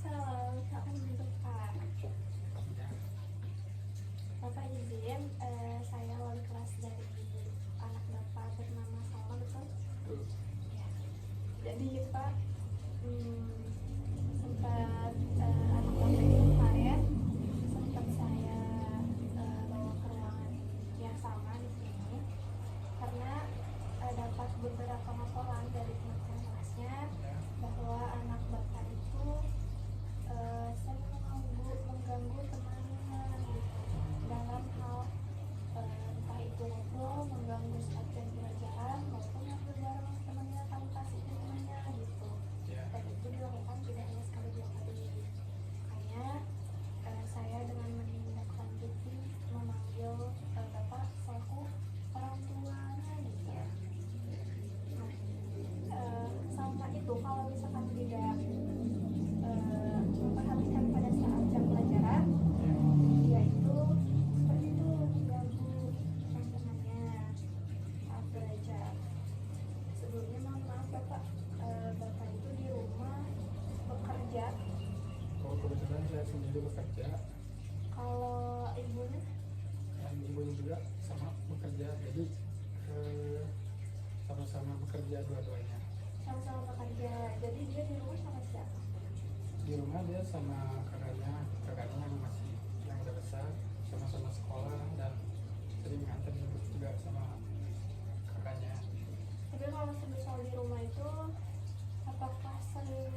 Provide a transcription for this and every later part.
Salam, salam untuk Pak. Bapak izin, saya wali kelas dari anak Bapak bernama Salma, betul? Ya. Jadi Pak, sempat anak Bapak itu kemarin sempat saya bawa ke ruangan yang sama di sini karena dapat beberapa laporan dari teman-teman kelasnya bahwa anak Bapak itu sering mengganggu temannya gitu, dalam hal entah itu ngobrol, mengganggu saat jam pelajaran maupun ngobrol bareng temannya tanpa izin temannya gitu. Dan itu dilakukan tidak hanya sekali dua kali. Makanya saya dengan menindaklanjuti memanggil Bapak selaku orang tuanya gitu. Sama itu kalau misalkan tidak memperhatikan pada saat jam pelajaran, yaitu seperti itu mengganggu teman-temannya saat belajar. Sebelumnya mohon maaf Bapak, Bapak itu di rumah bekerja. Oh, kebetulan saya sendiri bekerja. Kalau ibunya? Dan ibunya juga sama bekerja, jadi sama-sama bekerja dua-duanya. Sama-sama bekerja, jadi dia di rumah sama siapa? Di rumah dia sama kakaknya yang masih yang udah besar, sama-sama sekolah dan sering nganter jemput juga sama kakaknya. Tapi kalau semisal di rumah itu apakah sering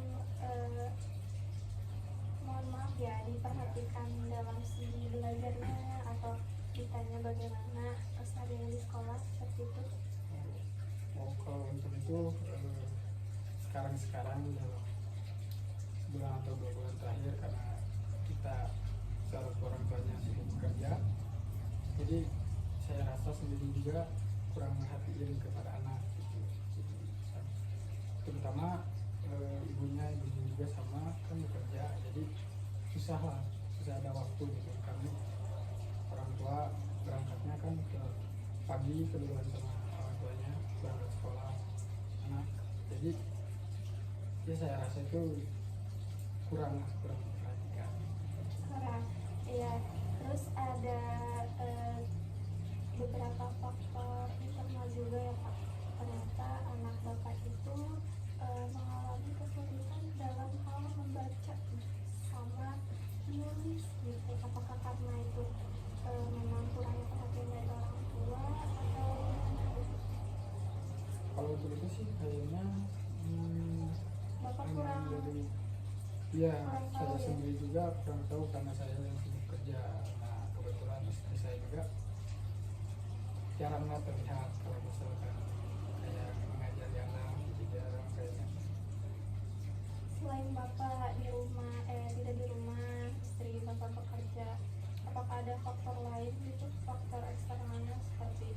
mohon maaf ya diperhatikan dalam segi belajarnya atau ditanya bagaimana keseharian di sekolah seperti itu? Oh, kalau untuk itu sekarang dalam sebulan atau 2 bulan terakhir karena kita secara orang tuanya sibuk bekerja, jadi saya rasa sendiri juga kurang merhatiin kepada anak gitu. Terutama ibunya juga sama kan bekerja, jadi susah ada waktu gitu. Kami orang tua berangkatnya kan ke pagi keduluan sama orang tuanya berangkat sekolah anak, jadi ya saya rasa itu kurang diperhatikan. Kurang, iya. Terus ada beberapa faktor internal juga ya Pak. Ternyata anak Bapak itu mengalami kesulitan dalam hal membaca sama menulis gitu. Apakah karena itu memang kurangnya perhatian dari orang tua atau gimana gitu? Kalau untuk itu sih kayaknya Bapak kurang jadi ya kurang tahu saya ya? sendiri juga kurang tahu karena saya yang sibuk kerja. Nah kebetulan istri saya juga jaranglah terlihat kalau misalkan kayak mengajar di anak, jadi jarang kayaknya. Selain Bapak di rumah, tidak di rumah, istri Bapak bekerja, apakah ada faktor lain gitu, faktor eksternalnya seperti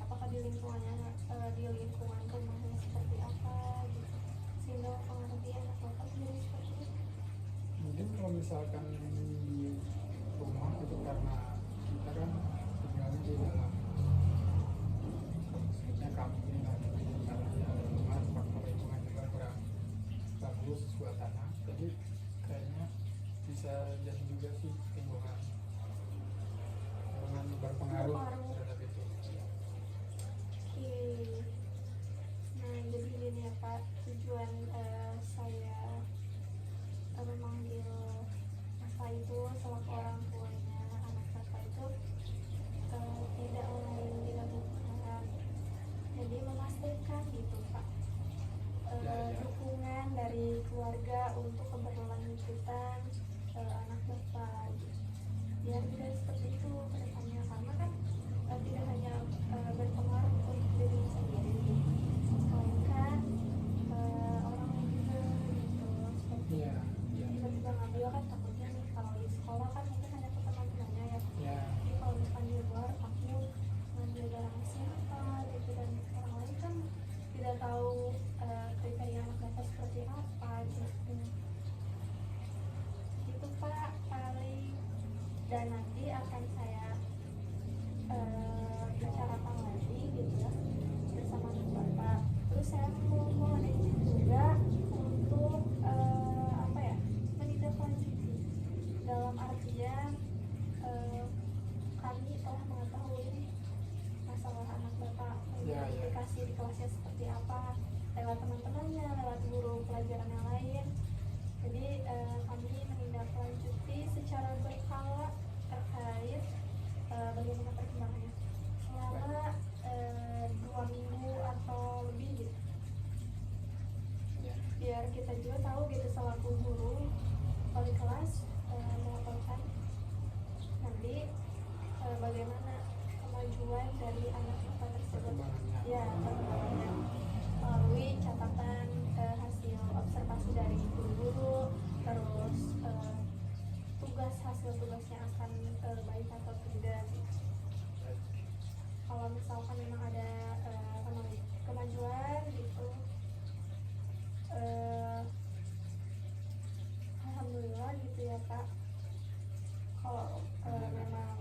apakah di lingkungannya, di lingkungan rumahnya seperti apa gitu, sehingga mempengaruhi anak Bapak sendiri seperti itu? Mungkin kalau misalkan di rumah itu karena kita kan tinggalnya di dalam maksudnya kampung ini kan, karena di dalam rumah faktor lingkungan juga kurang bagus buat anak, jadi kayaknya bisa jadi juga sih lingkungan berpengaruh terhadap itu. Oke. Nah jadi gini ya Pak, tujuan saya memanggil Bapak itu selaku orang tuanya anak Bapak itu tidak lain tidak bukan, jadi memastikan gitu Pak, dukungan dari keluarga untuk keberlanjutan anak Bapak gitu. Biar tidak seperti itu ke depannya, karena kan tidak hanya berpengaruh untuk diri sendiri, melainkan orang lain juga gitu. Seperti tiba-tiba ngambil kan takutnya nih kalau di sekolah kan mungkin hanya ke teman-temannya ya. Jadi kalau misalkan di luar takut ngambil barang siapa gitu, dan orang lain kan tidak tahu kriteria anak Bapak seperti apa gitu. Itu Pak paling, dan nanti akan saya bicarakan lagi gitu ya bersama Bapak. Terus saya mau izin juga untuk seperti apa lewat teman-temannya, lewat guru pelajaran yang lain. Jadi kami menindaklanjuti secara berkala terkait bagaimana perkembangannya selama 2 minggu atau lebih gitu, Ya. biar kita juga tahu gitu selaku guru wali kelas melaporkan nanti bagaimana kemajuan dari anak kita tersebut, Perkembangannya. ya perkembangannya melalui catatan hasil observasi dari guru-guru, terus tugas hasil tugasnya akan baik atau tidak. Kalau misalkan memang ada kemajuan gitu, alhamdulillah gitu ya Kak. Kalau memang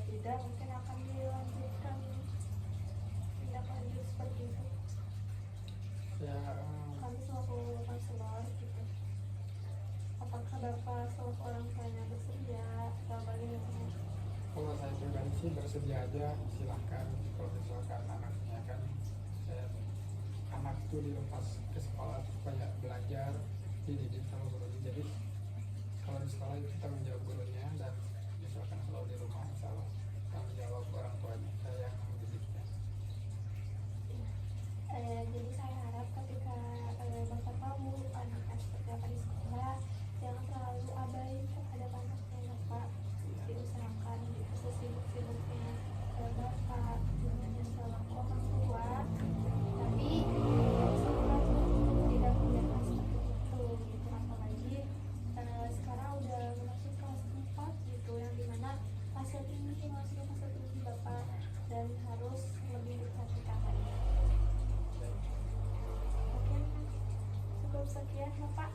tidak, mungkin akan dilanjutkan tindak lanjut seperti itu. Ya, Kami selaku konselor gitu, apakah Bapak selaku orang tuanya bersedia atau bagaimana? kalau saya pribadi sih bersedia aja, silahkan. Kalau misalkan anaknya kan, anak itu dilepas ke sekolah supaya belajar, dididik sama gurunya. Jadi kalau di sekolah itu tanggung jawab gurunya, dan misalkan kalau di rumah insya Allah tanggung jawab orang tuanya, saya yang mendidiknya. Jadi saya harap ketika Bapak tahu anaknya seperti apa di sekolah, jangan terlalu abai terhadap anaknya Bapak. Diusahakan gitu sesibuk-sibuknya Bapak dengan selaku orang tua, tapi usahakan tidak membiarkan seperti itu gitu. Apalagi sekarang udah masuk kelas 4 gitu, yang dimana fase tinggi, masuk fase tinggi Bapak, dan harus lebih diperhatikan lagi. Oke, cukup sekian Bapak.